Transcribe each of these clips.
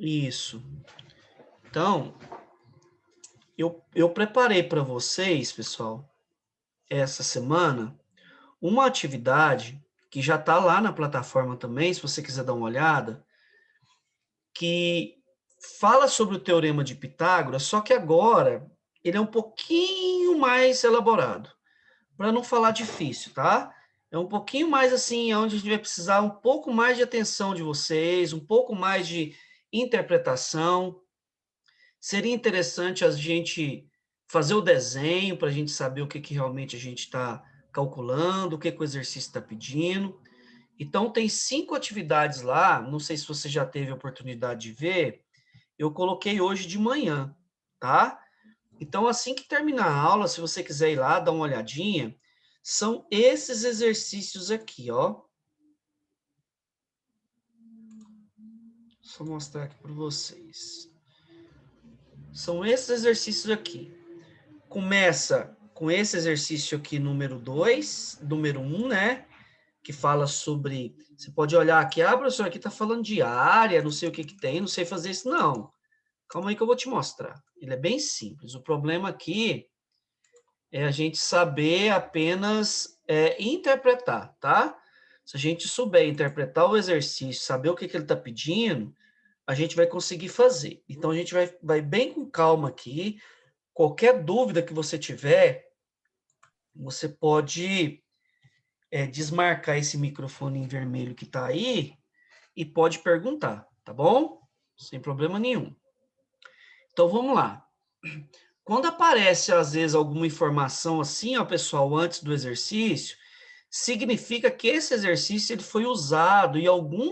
Isso. Então, eu preparei para vocês, pessoal, essa semana, uma atividade que já está lá na plataforma também, se você quiser dar uma olhada, que fala sobre o Teorema de Pitágoras, só que agora ele é um pouquinho mais elaborado, para não falar difícil, tá? É um pouquinho mais assim, onde a gente vai precisar um pouco mais de atenção de vocês, um pouco mais de interpretação. Seria interessante a gente fazer o desenho para a gente saber o que, que realmente a gente está calculando, o que, que o exercício está pedindo. Então, tem 5 atividades lá, não sei se você já teve a oportunidade de ver, eu coloquei hoje de manhã, tá? Então, assim que terminar a aula, se você quiser ir lá dar uma olhadinha, são esses exercícios aqui, ó. Só mostrar aqui para vocês. São esses exercícios aqui. Começa com esse exercício aqui, número 2, número 1, né? Que fala sobre. Você pode olhar aqui, professor, aqui está falando de área, não sei o que, que tem, não sei fazer isso. Não. Calma aí que eu vou te mostrar. Ele é bem simples. O problema aqui é a gente saber apenas interpretar, tá? Se a gente souber interpretar o exercício, saber o que, que ele está pedindo, a gente vai conseguir fazer. Então, a gente vai bem com calma aqui. Qualquer dúvida que você tiver, você pode desmarcar esse microfone em vermelho que está aí e pode perguntar, tá bom? Sem problema nenhum. Então, vamos lá. Quando aparece, às vezes, alguma informação assim, ó, pessoal, antes do exercício, significa que esse exercício ele foi usado em algum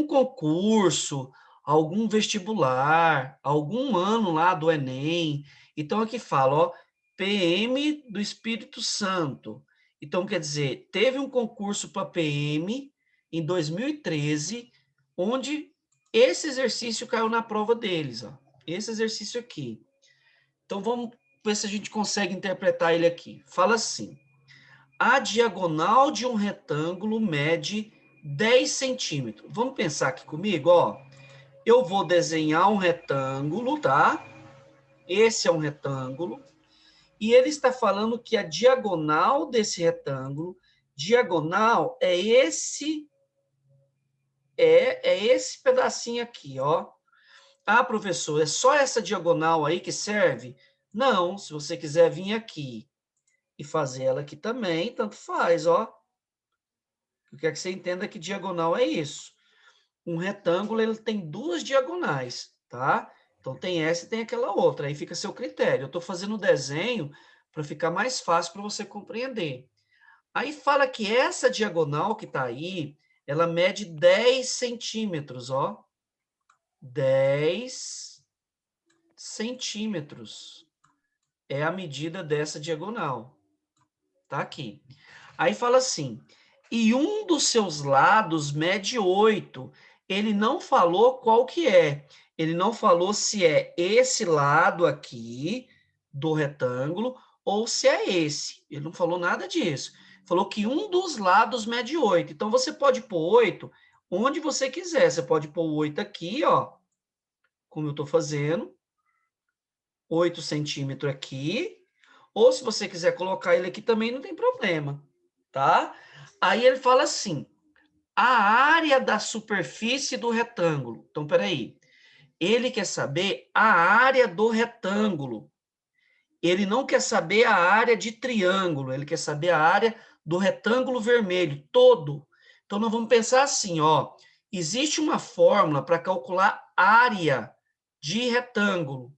concurso, algum vestibular, algum ano lá do Enem. Então, aqui fala, ó, PM do Espírito Santo. Então, quer dizer, teve um concurso para PM em 2013, onde esse exercício caiu na prova deles, ó. Esse exercício aqui. Então, vamos ver se a gente consegue interpretar ele aqui. Fala assim: a diagonal de um retângulo mede 10 centímetros. Vamos pensar aqui comigo, ó. Eu vou desenhar um retângulo, tá? Esse é um retângulo. E ele está falando que a diagonal desse retângulo, diagonal é esse pedacinho aqui, ó. Professor, é só essa diagonal aí que serve? Não, se você quiser vir aqui e fazer ela aqui também, tanto faz, ó. Eu quero que você entenda que diagonal é isso. Um retângulo, ele tem duas diagonais, tá? Então, tem essa e tem aquela outra. Aí fica a seu critério. Eu estou fazendo o desenho para ficar mais fácil para você compreender. Aí fala que essa diagonal que está aí, ela mede 10 centímetros, ó. 10 centímetros é a medida dessa diagonal. Tá aqui. Aí fala assim, e um dos seus lados mede 8. Ele não falou qual que é. Ele não falou se é esse lado aqui do retângulo ou se é esse. Ele não falou nada disso. Falou que um dos lados mede 8. Então, você pode pôr 8 onde você quiser. Você pode pôr 8 aqui, ó, como eu estou fazendo. 8 centímetros aqui. Ou se você quiser colocar ele aqui também, não tem problema, tá? Aí ele fala assim, a área da superfície do retângulo. Então, peraí. Ele quer saber a área do retângulo. Ele não quer saber a área de triângulo, ele quer saber a área do retângulo vermelho, todo. Então, nós vamos pensar assim, ó. Existe uma fórmula para calcular área de retângulo.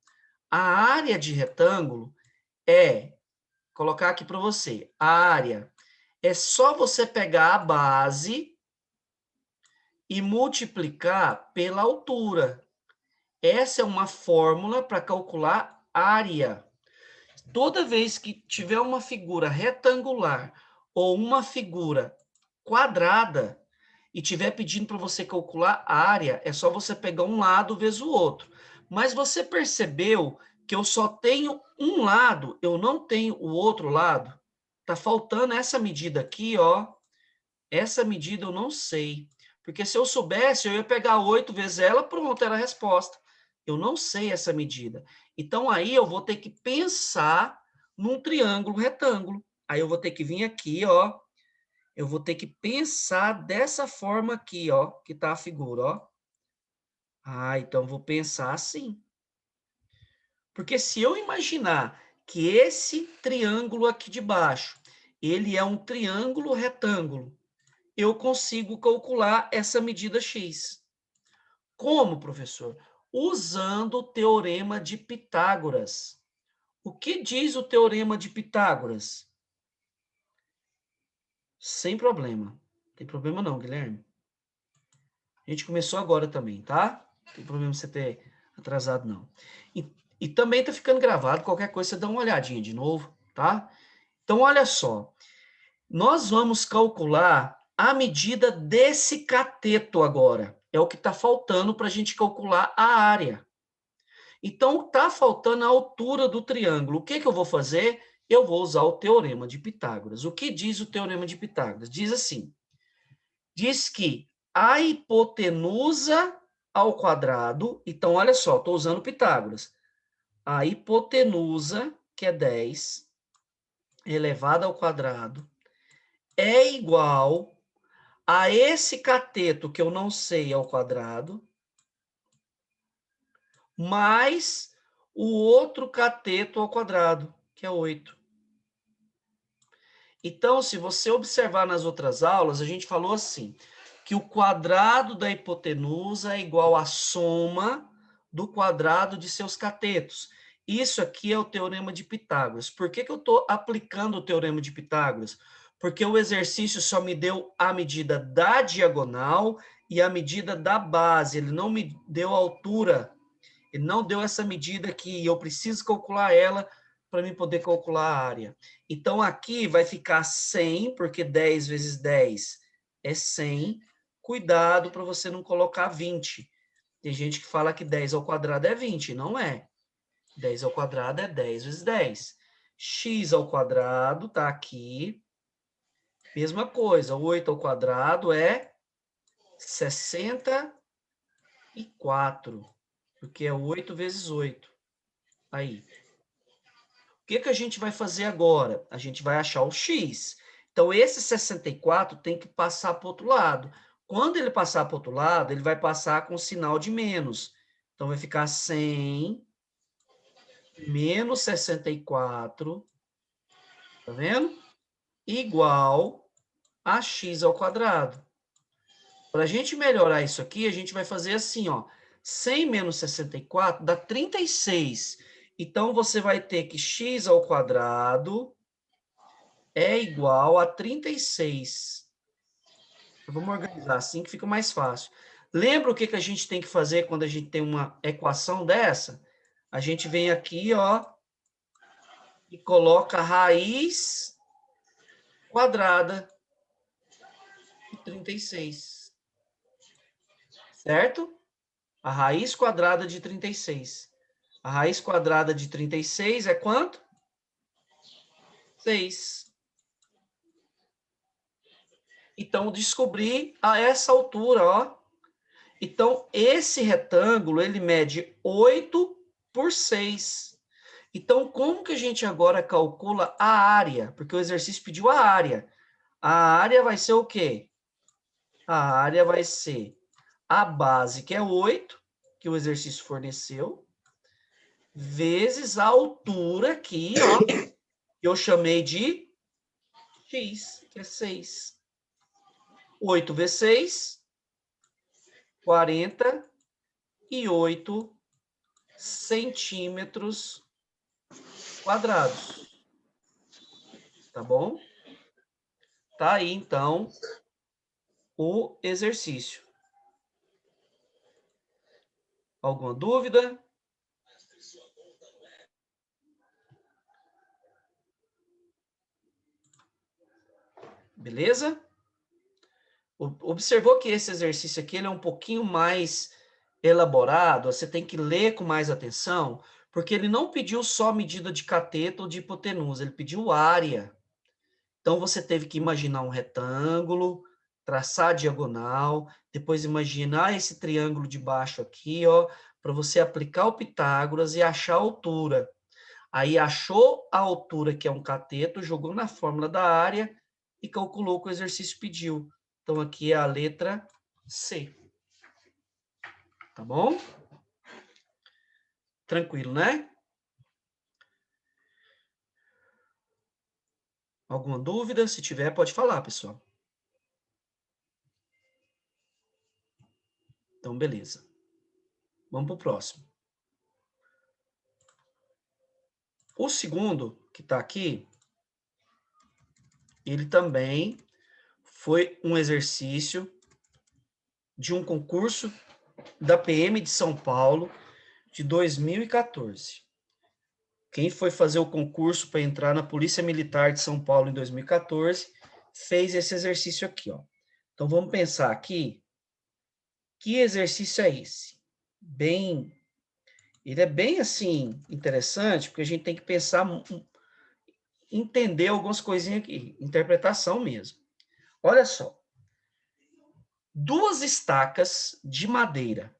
A área de retângulo colocar aqui para você, a área é só você pegar a base e multiplicar pela altura. Essa é uma fórmula para calcular área. Toda vez que tiver uma figura retangular ou uma figura quadrada e tiver pedindo para você calcular área, é só você pegar um lado vezes o outro. Mas você percebeu que eu só tenho um lado, eu não tenho o outro lado? Tá faltando essa medida aqui, ó. Essa medida eu não sei. Porque se eu soubesse, eu ia pegar 8 vezes ela, pronto, era a resposta. Eu não sei essa medida. Então, aí eu vou ter que pensar num triângulo retângulo. Aí eu vou ter que vir aqui, ó. Eu vou ter que pensar dessa forma aqui, ó, que tá a figura, ó. Ah, então eu vou pensar assim. Porque se eu imaginar que esse triângulo aqui de baixo, ele é um triângulo retângulo, eu consigo calcular essa medida x. Como, professor? Usando o teorema de Pitágoras. O que diz o teorema de Pitágoras? Sem problema. Não tem problema não, Guilherme. A gente começou agora também, tá? Não tem problema você ter atrasado, não. E também tá ficando gravado, qualquer coisa você dá uma olhadinha de novo, tá? Então, olha só. Nós vamos calcular a medida desse cateto agora. É o que está faltando para a gente calcular a área. Então, está faltando a altura do triângulo. O que eu vou fazer? Eu vou usar o teorema de Pitágoras. O que diz o teorema de Pitágoras? Diz assim, diz que a hipotenusa ao quadrado, então, olha só, estou usando Pitágoras. A hipotenusa, que é 10, elevada ao quadrado, é igual a esse cateto que eu não sei ao quadrado, mais o outro cateto ao quadrado, que é 8. Então, se você observar nas outras aulas, a gente falou assim, que o quadrado da hipotenusa é igual à soma do quadrado de seus catetos. Isso aqui é o teorema de Pitágoras. Por que eu estou aplicando o teorema de Pitágoras? Porque o exercício só me deu a medida da diagonal e a medida da base. Ele não me deu a altura. Ele não deu essa medida que eu preciso calcular ela para mim poder calcular a área. Então, aqui vai ficar 100, porque 10 vezes 10 é 100. Cuidado para você não colocar 20. Tem gente que fala que 10 ao quadrado é 20. Não é. 10 ao quadrado é 10 vezes 10. X ao quadrado está aqui. Mesma coisa. 8 ao quadrado é 64. Porque é 8 vezes 8. Aí. O que a gente vai fazer agora? A gente vai achar o x. Então, esse 64 tem que passar para o outro lado. Quando ele passar para o outro lado, ele vai passar com sinal de menos. Então, vai ficar 100 menos 64, tá vendo? Igual a x ao quadrado. Para a gente melhorar isso aqui, a gente vai fazer assim, ó. 100 menos 64 dá 36. Então, você vai ter que x ao quadrado é igual a 36. Vamos organizar assim que fica mais fácil. Lembra o que a gente tem que fazer quando a gente tem uma equação dessa? A gente vem aqui, ó, e coloca a raiz quadrada de 36. Certo? A raiz quadrada de 36. A raiz quadrada de 36 é quanto? 6. Então, descobri a essa altura, ó. Então, esse retângulo, ele mede 8 por 6. Então, como que a gente agora calcula a área? Porque o exercício pediu a área. A área vai ser o quê? A área vai ser a base, que é 8, que o exercício forneceu, vezes a altura aqui, ó, que eu chamei de x, que é 6. 8 vezes 6, 48 centímetros quadrados. Tá bom? Tá aí, então, o exercício. Alguma dúvida? Beleza? Observou que esse exercício aqui ele é um pouquinho mais elaborado, você tem que ler com mais atenção, porque ele não pediu só medida de cateto ou de hipotenusa, ele pediu área. Então, você teve que imaginar um retângulo, traçar a diagonal, depois imaginar esse triângulo de baixo aqui, ó, para você aplicar o Pitágoras e achar a altura. Aí achou a altura, que é um cateto, jogou na fórmula da área e calculou o que o exercício pediu. Então, aqui é a letra C. Tá bom? Tranquilo, né? Alguma dúvida? Se tiver, pode falar, pessoal. Então, beleza. Vamos para o próximo. O segundo, que está aqui, ele também foi um exercício de um concurso da PM de São Paulo de 2014. Quem foi fazer o concurso para entrar na Polícia Militar de São Paulo em 2014 fez esse exercício aqui, ó. Então vamos pensar aqui, que exercício é esse? Ele é bem assim interessante, porque a gente tem que pensar, entender algumas coisinhas aqui, interpretação mesmo. Olha só. Duas estacas de madeira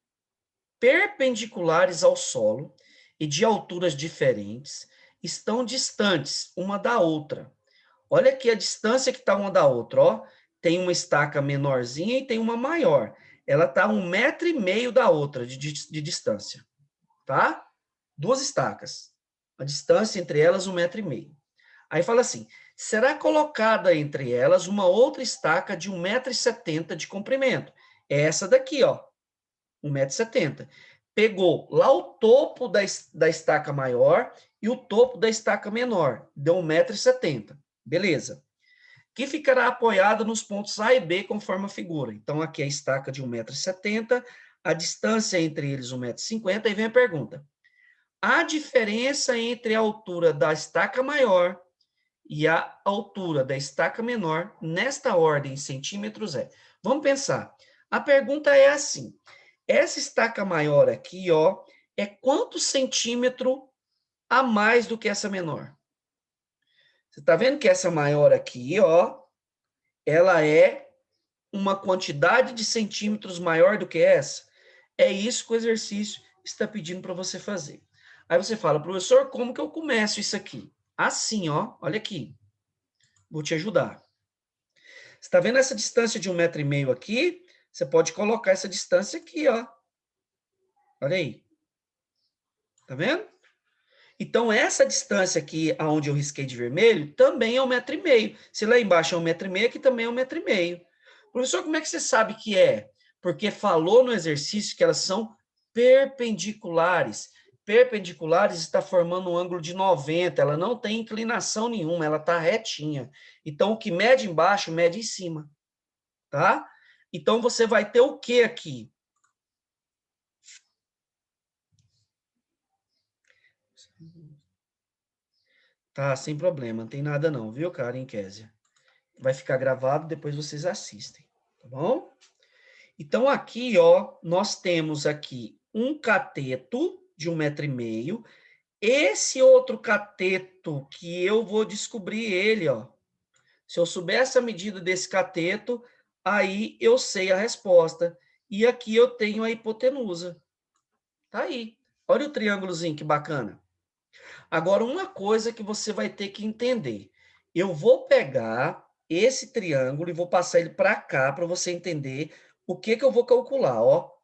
perpendiculares ao solo e de alturas diferentes estão distantes uma da outra. Olha aqui a distância que está uma da outra, ó. Tem uma estaca menorzinha e tem uma maior. Ela está a 1,5 metro da outra de distância, tá? Duas estacas. A distância entre elas 1,5 metro. Aí fala assim, será colocada entre elas uma outra estaca de 1,70 m de comprimento. É essa daqui, ó, 1,70 m. Pegou lá o topo da estaca maior e o topo da estaca menor. Deu 1,70 m. Beleza. Que ficará apoiada nos pontos A e B, conforme a figura. Então, aqui a estaca de 1,70 m, a distância entre eles 1,50 m, e vem a pergunta. A diferença entre a altura da estaca maior e a altura da estaca menor, nesta ordem em centímetros, é. Vamos pensar. A pergunta é assim. Essa estaca maior aqui, ó, é quanto centímetro a mais do que essa menor? Você está vendo que essa maior aqui, ó, ela é uma quantidade de centímetros maior do que essa? É isso que o exercício está pedindo para você fazer. Aí você fala, professor, como que eu começo isso aqui? Assim, ó, olha aqui. Vou te ajudar. Você está vendo essa distância de 1,5 m aqui? Você pode colocar essa distância aqui, ó. Olha aí. Tá vendo? Então, essa distância aqui, aonde eu risquei de vermelho, também é 1,5 m. Se lá embaixo é 1,5 m, aqui também é 1,5 m. Professor, como é que você sabe que é? Porque falou no exercício que elas são perpendiculares. Perpendiculares está formando um ângulo de 90, ela não tem inclinação nenhuma, ela está retinha. Então, o que mede embaixo, mede em cima. Tá? Então, você vai ter o que aqui? Tá, sem problema, não tem nada não, viu, Karen Kézia? Vai ficar gravado, depois vocês assistem, tá bom? Então, aqui, ó, nós temos aqui um cateto de 1,5 m. Esse outro cateto que eu vou descobrir ele, ó. Se eu souber essa medida desse cateto, aí eu sei a resposta. E aqui eu tenho a hipotenusa. Tá aí. Olha o triângulozinho, que bacana. Agora, uma coisa que você vai ter que entender. Eu vou pegar esse triângulo e vou passar ele para cá para você entender o que eu vou calcular, ó.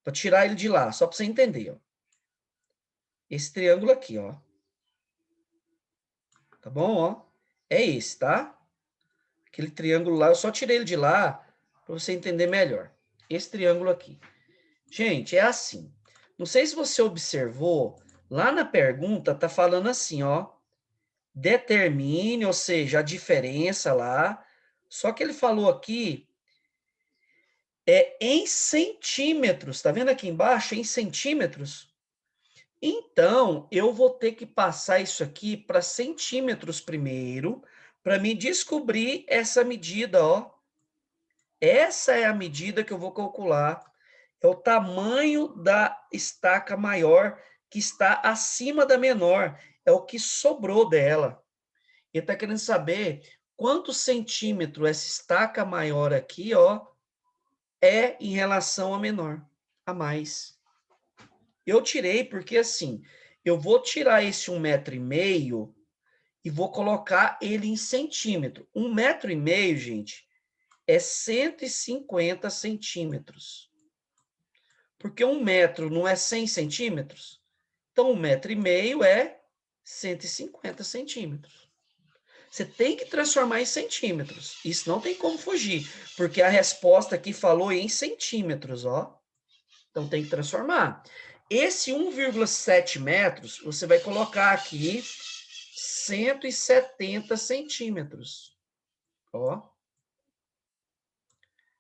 Para tirar ele de lá, só para você entender, ó. Esse triângulo aqui, ó. Tá bom, ó? É esse, tá? Aquele triângulo lá, eu só tirei ele de lá para você entender melhor. Esse triângulo aqui. Gente, é assim. Não sei se você observou, lá na pergunta tá falando assim, ó. Determine, ou seja, a diferença lá. Só que ele falou aqui em centímetros. Tá vendo aqui embaixo? Em centímetros. Então, eu vou ter que passar isso aqui para centímetros primeiro, para me descobrir essa medida, ó. Essa é a medida que eu vou calcular. É o tamanho da estaca maior que está acima da menor. É o que sobrou dela. Ele está querendo saber quantos centímetros essa estaca maior aqui, ó, é em relação à menor, a mais. Eu tirei porque, assim, eu vou tirar esse 1,5 m e vou colocar ele em centímetro. 1,5 m, gente, é 150 centímetros. Porque 1 metro não é 100 centímetros? Então, 1,5 m é 150 centímetros. Você tem que transformar em centímetros. Isso não tem como fugir, porque a resposta aqui falou em centímetros, ó. Então, tem que transformar. Esse 1,7 metros, você vai colocar aqui 170 centímetros. Ó.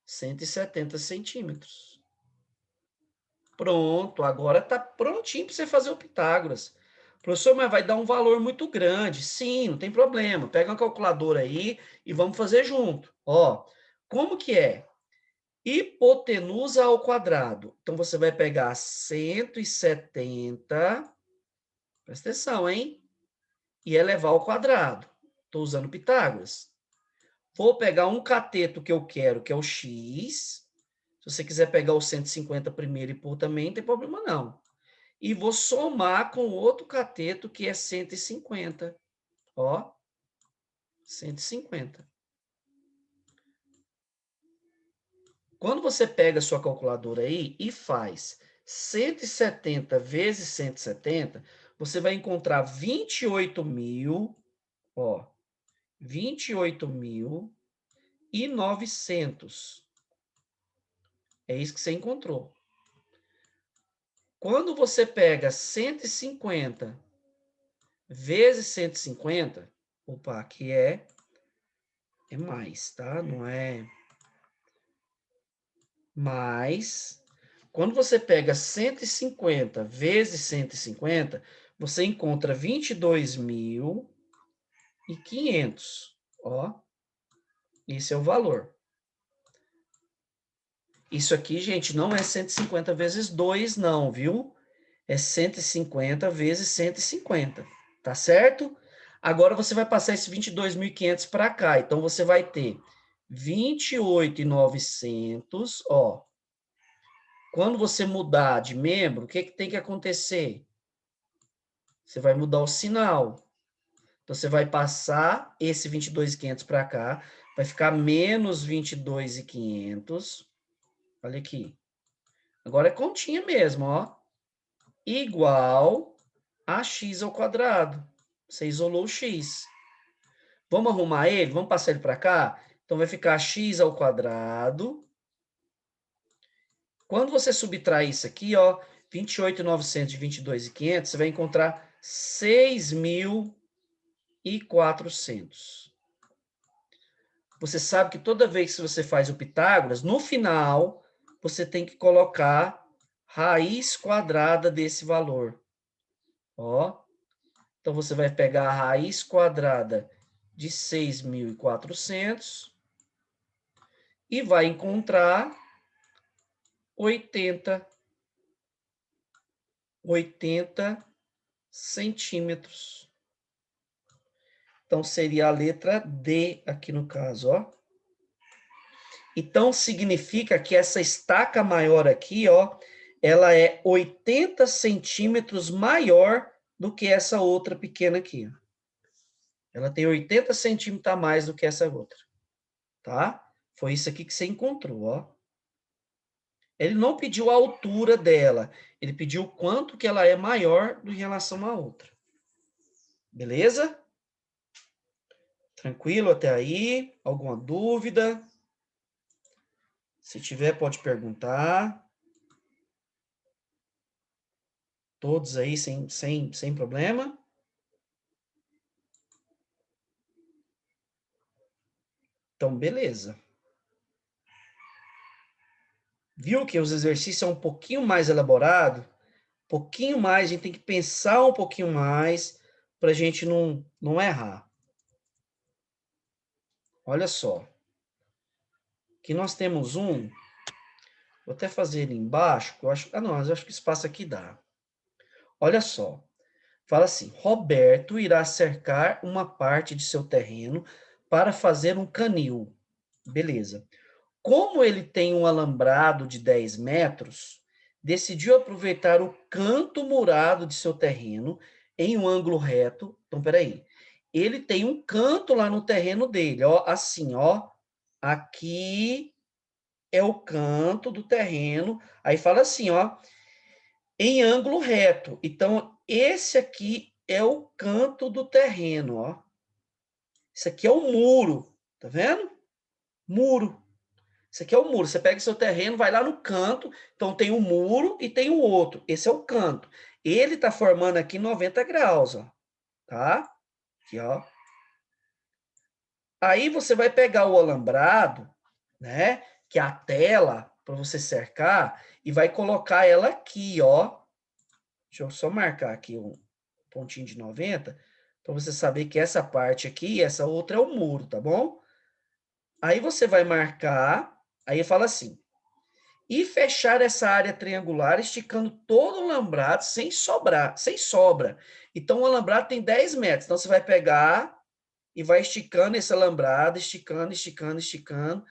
170 centímetros. Pronto, agora está prontinho para você fazer o Pitágoras. Professor, mas vai dar um valor muito grande. Sim, não tem problema. Pega uma calculadora aí e vamos fazer junto. Ó, como que é? Hipotenusa ao quadrado. Então, você vai pegar 170, presta atenção, hein? E elevar ao quadrado. Estou usando Pitágoras. Vou pegar um cateto que eu quero, que é o x. Se você quiser pegar o 150 primeiro e pôr também, não tem problema não. E vou somar com outro cateto, que é 150. Ó, 150. Quando você pega a sua calculadora aí e faz 170 vezes 170, você vai encontrar 28.000, ó, 28.900. É isso que você encontrou. Quando você pega 150 vezes 150, opa, aqui é mais, tá? Não é mais. Quando você pega 150 vezes 150, você encontra 22.500. Ó, esse é o valor. Isso aqui, gente, não é 150 vezes 2, não, viu? É 150 vezes 150, tá certo? Agora você vai passar esse 22.500 para cá. Então, você vai ter 28.900, ó. Quando você mudar de membro, o que tem que acontecer? Você vai mudar o sinal. Então, você vai passar esse 22.500 para cá, vai ficar menos 22.500. Olha aqui. Agora é continha mesmo, ó. Igual a x ao quadrado. Você isolou o x. Vamos arrumar ele? Vamos passar ele para cá? Então, vai ficar x ao quadrado. Quando você subtrair isso aqui, ó, 28.900 de 22.500, você vai encontrar 6.400. Você sabe que toda vez que você faz o Pitágoras, no final, você tem que colocar raiz quadrada desse valor. Ó. Então, você vai pegar a raiz quadrada de 6.400 e vai encontrar 80 centímetros. Então, seria a letra D aqui no caso, ó. Então, significa que essa estaca maior aqui, ó, ela é 80 centímetros maior do que essa outra pequena aqui. Ela tem 80 centímetros a mais do que essa outra, tá? Foi isso aqui que você encontrou, ó. Ele não pediu a altura dela, ele pediu o quanto que ela é maior em relação à outra. Beleza? Tranquilo até aí? Alguma dúvida? Se tiver, pode perguntar. Todos aí sem problema? Então, beleza. Viu que os exercícios são um pouquinho mais elaborados? Um pouquinho mais, a gente tem que pensar um pouquinho mais para a gente não errar. Olha só. Aqui nós temos um. Vou até fazer ele embaixo, que eu acho. Ah, não, mas eu acho que o espaço aqui dá. Olha só. Fala assim: Roberto irá cercar uma parte de seu terreno para fazer um canil. Beleza. Como ele tem um alambrado de 10 metros, decidiu aproveitar o canto murado de seu terreno em um ângulo reto. Então, peraí. Ele tem um canto lá no terreno dele, ó, assim, ó. Aqui é o canto do terreno. Aí fala assim, ó, em ângulo reto. Então, esse aqui é o canto do terreno, ó. Isso aqui é o muro, tá vendo? Muro. Isso aqui é o muro. Você pega seu terreno, vai lá no canto, então tem um muro e tem o outro. Esse é o canto. Ele está formando aqui 90 graus, ó. Tá? Aqui, ó. Aí você vai pegar o alambrado, né? Que é a tela para você cercar e vai colocar ela aqui, ó. Deixa eu só marcar aqui um pontinho de 90 para você saber que essa parte aqui e essa outra é o muro, tá bom? Aí você vai marcar, aí fala assim: e fechar essa área triangular, esticando todo o alambrado sem sobrar, sem sobra. Então, o alambrado tem 10 metros. Então, você vai pegar e vai esticando esse alambrado, esticando, esticando, esticando,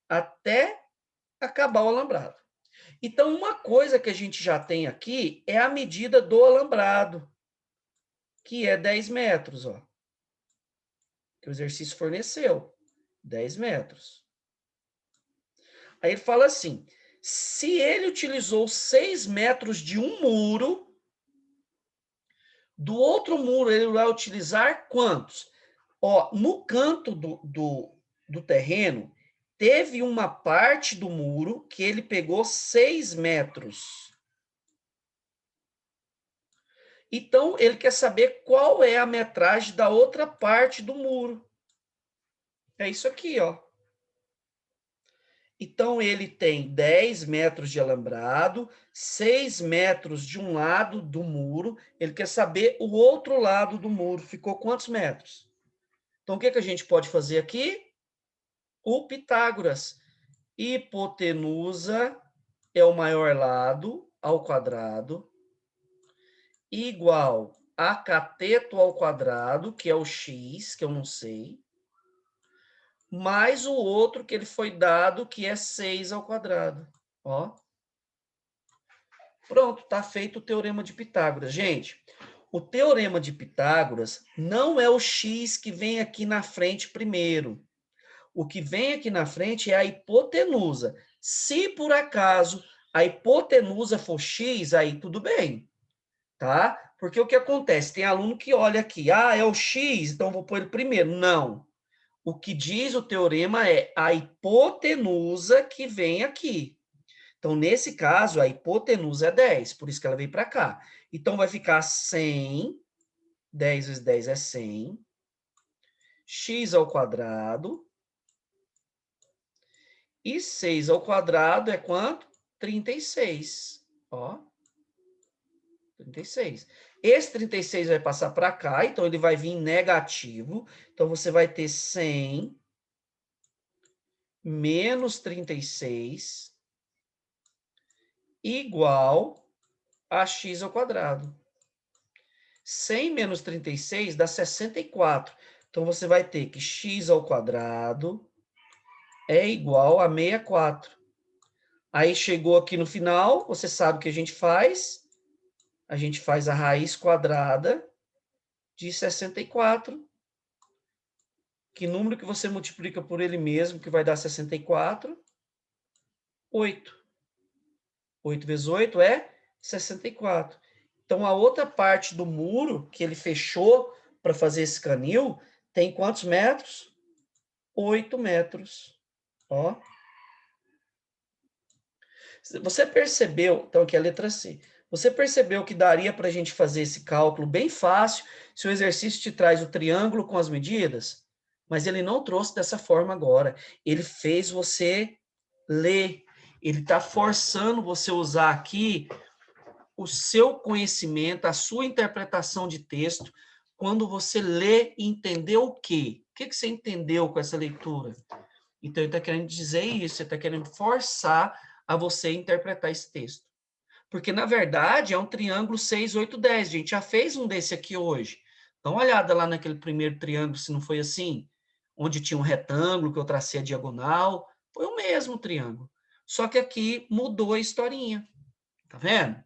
até acabar o alambrado. Então, uma coisa que a gente já tem aqui é a medida do alambrado, que é 10 metros, ó. Que o exercício forneceu, 10 metros. Aí ele fala assim: se ele utilizou 6 metros de um muro, do outro muro ele vai utilizar quantos? Ó, no canto do terreno, teve uma parte do muro que ele pegou 6 metros. Então, ele quer saber qual é a metragem da outra parte do muro. É isso aqui, ó. Então, ele tem 10 metros de alambrado, 6 metros de um lado do muro. Ele quer saber o outro lado do muro. Ficou quantos metros? Então, o que a gente pode fazer aqui? O Pitágoras. Hipotenusa é o maior lado ao quadrado, igual a cateto ao quadrado, que é o x, que eu não sei, mais o outro que ele foi dado, que é 6 ao quadrado. Ó. Pronto, está feito o teorema de Pitágoras. Gente, o teorema de Pitágoras não é o x que vem aqui na frente primeiro. O que vem aqui na frente é a hipotenusa. Se por acaso a hipotenusa for x, aí tudo bem, tá? Porque o que acontece? Tem aluno que olha aqui, ah, é o x, então vou pôr ele primeiro. Não. O que diz o teorema é a hipotenusa que vem aqui. Então, nesse caso, a hipotenusa é 10, por isso que ela veio para cá. Então, vai ficar 100, 10 vezes 10 é 100, x ao quadrado, e 6 ao quadrado é quanto? 36. Ó, 36. Esse 36 vai passar para cá, então ele vai vir negativo. Então, você vai ter 100 menos 36 igual a x ao quadrado. 100 menos 36 dá 64. Então, você vai ter que x ao quadrado é igual a 64. Aí, chegou aqui no final, você sabe o que a gente faz? A gente faz a raiz quadrada de 64. Que número que você multiplica por ele mesmo, que vai dar 64? 8. 8 vezes 8 é 64. Então, a outra parte do muro que ele fechou para fazer esse canil tem quantos metros? 8 metros. Ó. Você percebeu, então aqui é a letra C. Você percebeu que daria para a gente fazer esse cálculo bem fácil se o exercício te traz o triângulo com as medidas? Mas ele não trouxe dessa forma agora. Ele fez você ler. Ele está forçando você a usar aqui o seu conhecimento, a sua interpretação de texto, quando você lê e entendeu o quê? O que você entendeu com essa leitura? Então, ele está querendo dizer isso, ele está querendo forçar a você interpretar esse texto. Porque, na verdade, é um triângulo 6, 8, 10. A gente já fez um desse aqui hoje. Dá uma olhada lá naquele primeiro triângulo, se não foi assim. onde tinha um retângulo que eu tracei a diagonal. Foi o mesmo triângulo. Só que aqui mudou a historinha. Tá vendo?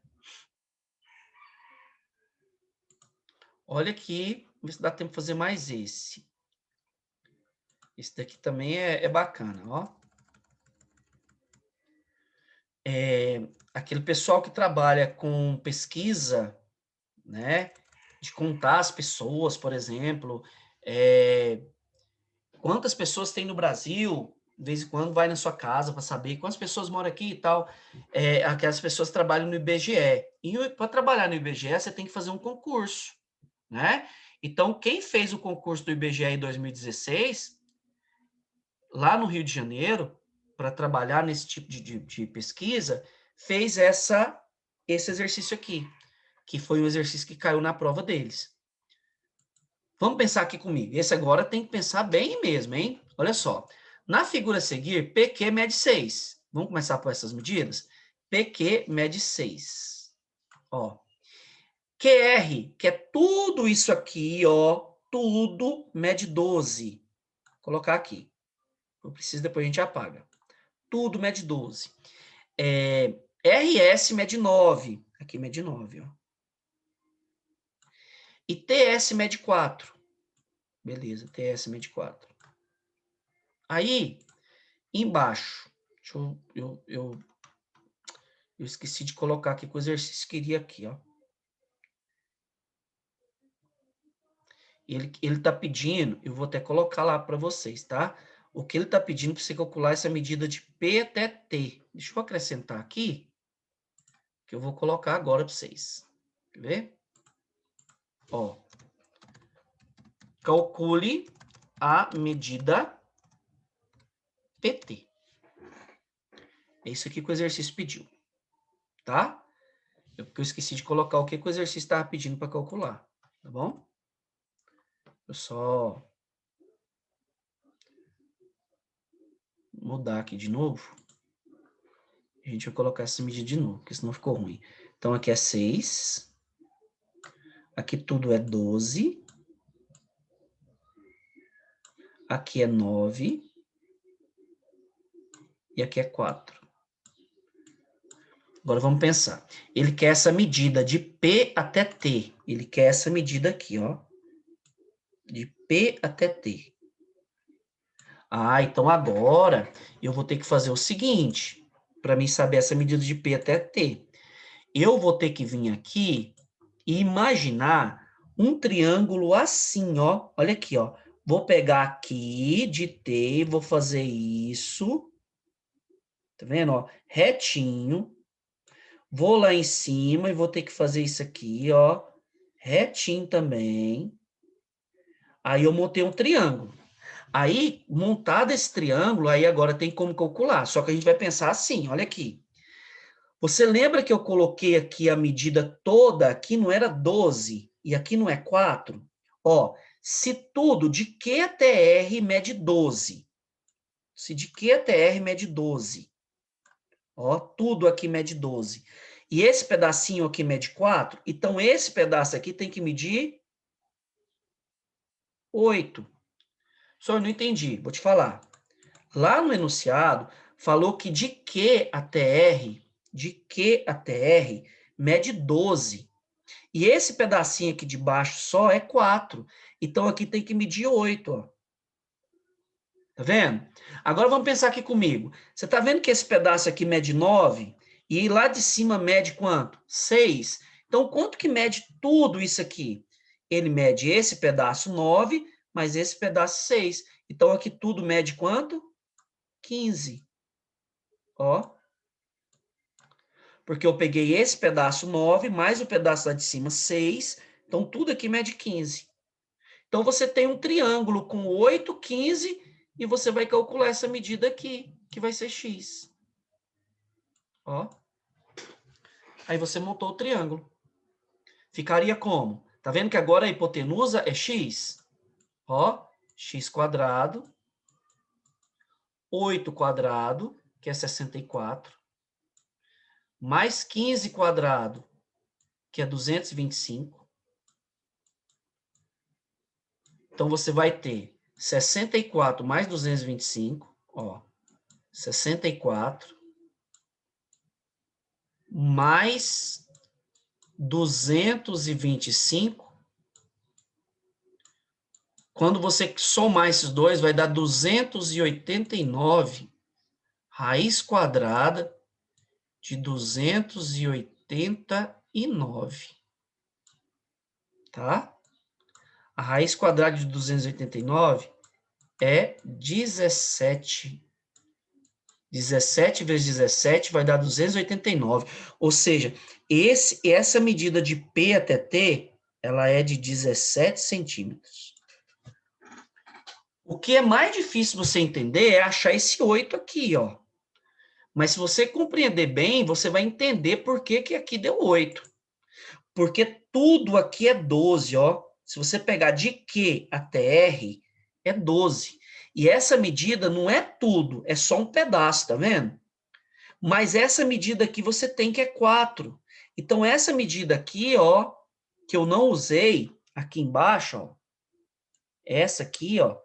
Olha aqui, vê se dá tempo de fazer mais esse. Esse daqui também é bacana, ó. Aquele pessoal que trabalha com pesquisa, né? De contar as pessoas, por exemplo. Quantas pessoas tem no Brasil? De vez em quando vai na sua casa para saber quantas pessoas moram aqui e tal. Aquelas pessoas trabalham no IBGE. E para trabalhar no IBGE, você tem que fazer um concurso, né? Então, quem fez o concurso do IBGE em 2016, lá no Rio de Janeiro, para trabalhar nesse tipo de pesquisa, fez esse exercício aqui, que foi um exercício que caiu na prova deles. Vamos pensar aqui comigo. Esse agora tem que pensar bem mesmo, hein? Olha só. Na figura a seguir, PQ mede 6. Vamos começar por essas medidas? PQ mede 6. Ó. QR, que é tudo isso aqui, ó. Tudo mede 12. Vou colocar aqui. Eu preciso, depois a gente apaga. Tudo mede 12. RS mede 9. Aqui mede 9, ó. E TS mede 4. Beleza, TS mede 4. Aí, embaixo, eu esqueci de colocar aqui que o exercício queria aqui, ó. Ele está pedindo, eu vou até colocar lá para vocês, tá? O que ele está pedindo para você calcular essa medida de P até T. Deixa eu acrescentar aqui, que eu vou colocar agora para vocês. Quer ver? Ó. Calcule a medida PT. É isso aqui que o exercício pediu, tá? Porque eu esqueci de colocar o que o exercício estava pedindo para calcular, tá bom? Eu só mudar aqui de novo. A gente vai colocar essa medida de novo, porque senão ficou ruim. Então, aqui é 6. Aqui tudo é 12. Aqui é 9. E aqui é 4. Agora vamos pensar. Ele quer essa medida de P até T. Ele quer essa medida aqui, ó. De P até T. Ah, então agora eu vou ter que fazer o seguinte, para mim saber essa medida de P até T. Eu vou ter que vir aqui e imaginar um triângulo assim, ó. Olha aqui, ó. Vou pegar aqui de T, vou fazer isso. Tá vendo, ó? Retinho. Vou lá em cima e vou ter que fazer isso aqui, ó. Retinho também. Aí eu montei um triângulo. Aí, montado esse triângulo, aí agora tem como calcular. Só que a gente vai pensar assim, olha aqui. Você lembra que eu coloquei aqui a medida toda? Aqui não era 12 e aqui não é 4? Ó, se tudo de Q até R mede 12. Se de Q até R mede 12. Ó, tudo aqui mede 12. E esse pedacinho aqui mede 4. Então, esse pedaço aqui tem que medir 8. Só eu não entendi, vou te falar. Lá no enunciado, falou que de Q até R, mede 12. E esse pedacinho aqui de baixo só é 4. Então, aqui tem que medir 8, ó. Tá vendo? Agora, vamos pensar aqui comigo. Você tá vendo que esse pedaço aqui mede 9? E lá de cima mede quanto? 6. Então, quanto que mede tudo isso aqui? Ele mede esse pedaço 9, mais esse pedaço 6. Então, aqui tudo mede quanto? 15. Ó. Porque eu peguei esse pedaço 9, mais o pedaço lá de cima 6. Então, tudo aqui mede 15. Então, você tem um triângulo com 8, 15, e você vai calcular essa medida aqui, que vai ser x. Ó. Aí você montou o triângulo. Ficaria como? Tá vendo que agora a hipotenusa é x? Ó, x quadrado, 8 quadrado, que é 64, mais 15 quadrado, que é 225. Então, você vai ter 64 mais 225, ó. 64 mais 225. Quando você somar esses dois, vai dar 289 raiz quadrada de 289, tá? A raiz quadrada de 289 é 17. 17 vezes 17 vai dar 289. Ou seja, essa medida de P até T, ela é de 17 centímetros. O que é mais difícil você entender é achar esse 8 aqui, ó. Mas se você compreender bem, você vai entender por que que aqui deu 8. Porque tudo aqui é 12, ó. Se você pegar de Q até R, é 12. E essa medida não é tudo, é só um pedaço, tá vendo? Mas essa medida aqui você tem que é 4. Então, essa medida aqui, ó, que eu não usei, aqui embaixo, ó, essa aqui, ó,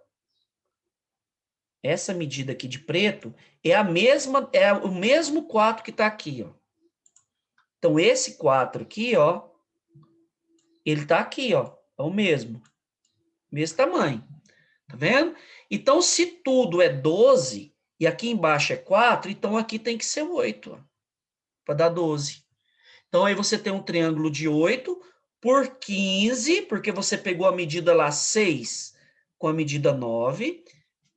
essa medida aqui de preto, é a mesma, é o mesmo 4 que está aqui, ó. Então, esse 4 aqui, ó, ele está aqui, ó, é o mesmo tamanho, tá vendo? Então, se tudo é 12 e aqui embaixo é 4, então aqui tem que ser 8, ó, para dar 12. Então, aí você tem um triângulo de 8 por 15, porque você pegou a medida lá 6 com a medida 9,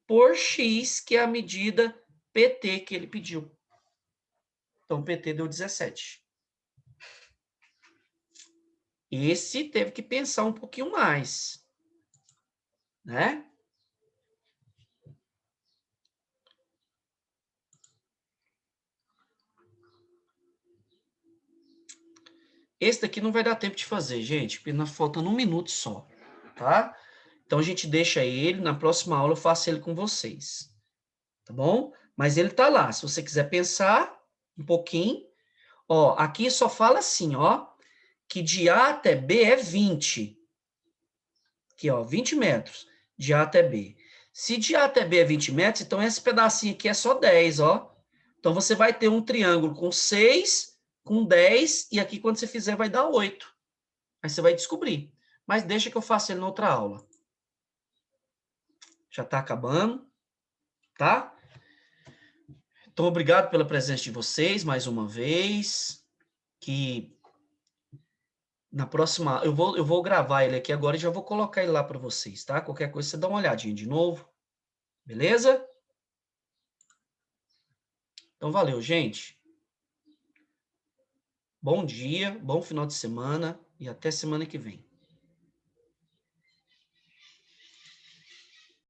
por x, que é a medida PT que ele pediu. Então, PT deu 17. Esse teve que pensar um pouquinho mais, né? Esse daqui não vai dar tempo de fazer, gente, porque nós faltando 1 minuto só, tá? Então, a gente deixa ele, na próxima aula eu faço ele com vocês, tá bom? Mas ele tá lá, se você quiser pensar um pouquinho. Ó, aqui só fala assim, ó, que de A até B é 20. Aqui, ó, 20 metros, de A até B. Se de A até B é 20 metros, então esse pedacinho aqui é só 10, ó. Então, você vai ter um triângulo com 6, com 10, e aqui, quando você fizer, vai dar 8. Aí você vai descobrir. Mas deixa que eu faço ele na outra aula. Já está acabando, tá? Então, obrigado pela presença de vocês, mais uma vez. Que na próxima, eu vou gravar ele aqui agora e já vou colocar ele lá para vocês, tá? Qualquer coisa, você dá uma olhadinha de novo. Beleza? Então, valeu, gente. Bom dia, bom final de semana e até semana que vem.